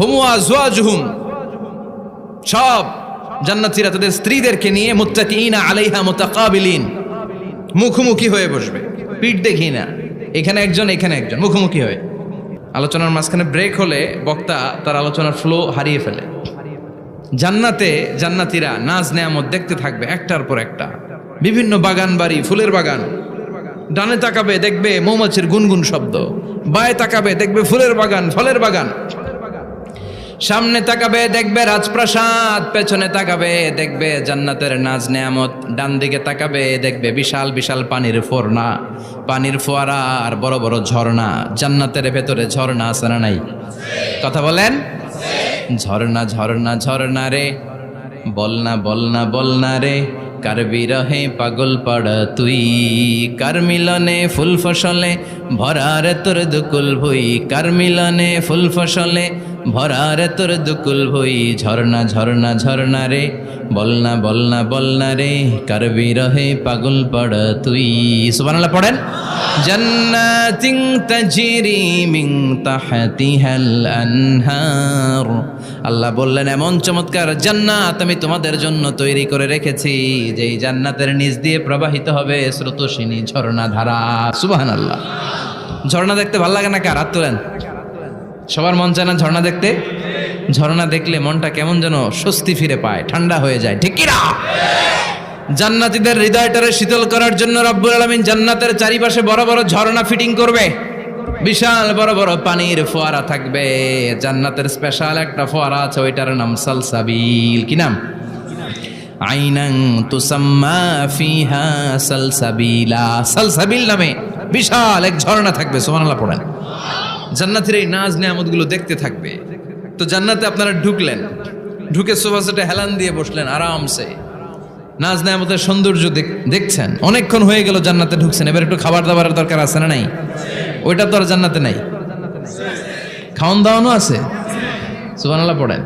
হুম ওয়া আজওয়াজুহুম, সব জান্নাতীরা তাদের স্ত্রীদেরকে নিয়ে মুত্তাকিইনা আলাইহা মুতাকাবিলিন, মুখোমুখি হয়ে বসবে, পিঠ দেখি না, এখানে একজন এখানে একজন, মুখোমুখি হয়ে। আলোচনার মাঝখানে ব্রেক হলে বক্তা তার আলোচনার ফ্লো হারিয়ে ফেলে। জান্নাতে জান্নাতীরা নাজ নেয়ামত দেখতে থাকবে একটার পর একটা, বিভিন্ন বাগান বাড়ি, ফুলের বাগান। ডানে তাকাবে দেখবে মৌমাছির গুনগুন শব্দ, বায়ে তাকাবে দেখবে ফুলের বাগান, ফলের বাগান। সামনে তাকাবে দেখবে রাজপ্রাসাদ, পেছনে তাকাবে দেখবে জান্নাতের নাজ নেয়ামত, ডান দিকে তাকাবে দেখবে বিশাল বিশাল পানির ফোয়ারা, পানির ফোয়ারা আর বড় বড় ঝর্ণা। জান্নাতের ভেতরে ঝর্ণা আছে না নাই? কথা বলেন। ঝর্ণা ঝর্ণা ঝর্ণা রে, বলনা বলনা বলনা রে, কার বিরহে পাগল পাড়া তুই, কার মিলনে ফুল ফসলে ভরার তোর দুকুল ভুই, কার মিলনে ফুল ফসলে ভরার তোর দুকুল ভুই। ঝর্ণা ঝর্ণা ঝর্ণা রে, বলনা বলনা বলনা রে, কার বিরহে পাগল পাড়া তুই। সুবহানাল্লাহ পড়েন। জান্নাতিন তাজরি মিন তাহতিহাল আনহার, আল্লাহ বললেন এমন চমৎকার জান্নাত আমি তোমাদের জন্য তৈরি করে রেখেছি, যেই জান্নাতের নিচ দিয়ে প্রবাহিত হবে স্রোতস্বিনী ঝর্ণা ধারা। সুবহানাল্লাহ। ঝর্ণা দেখতে ভালো লাগে না কার? হাত তোলেন। সবার মন চায় না ঝর্ণা দেখতে? ঝর্ণা দেখলে মনটা কেমন যেন স্বস্তি ফিরে পায়, ঠান্ডা হয়ে যায়, ঠিক কি না? জান্নাতীদের হৃদয়টারে শীতল করার জন্য রব্বুল আলামিন জান্নাতের চারিপাশে বড় বড় ঝর্ণা ফিটিং করবে, বিশাল বড় বড় পানির ফোয়ারা থাকবে। জান্নাতের স্পেশাল একটা ফোয়ারা আছে, ওইটার নাম সালসাবিল। কি নাম? আইনান তুসাম্মা ফিহা সালসাবিলা, সালসাবিল নামে বিশাল এক ঝর্ণা থাকবে। সুবহানাল্লাহ পড়েন। জান্নাতের এই নাজ নেয়ামতগুলো দেখতে থাকবে। তো জান্নাতে আপনারা ঢুকলেন, ঢুকে সোফা সেটে হেলান দিয়ে বসলেন আরামসে, নাজ নেয়ামতের সৌন্দর্য দেখছেন। অনেকক্ষণ হয়ে গেল জান্নাতে ঢুকছেন, এবার একটু খাবার দাবারের দরকার আছে না নাই? ওইটা তো আর জান্নাতে নাই। খাওয়ান দাওয়ানো আছে। সুবহানাল্লাহ পড়েন।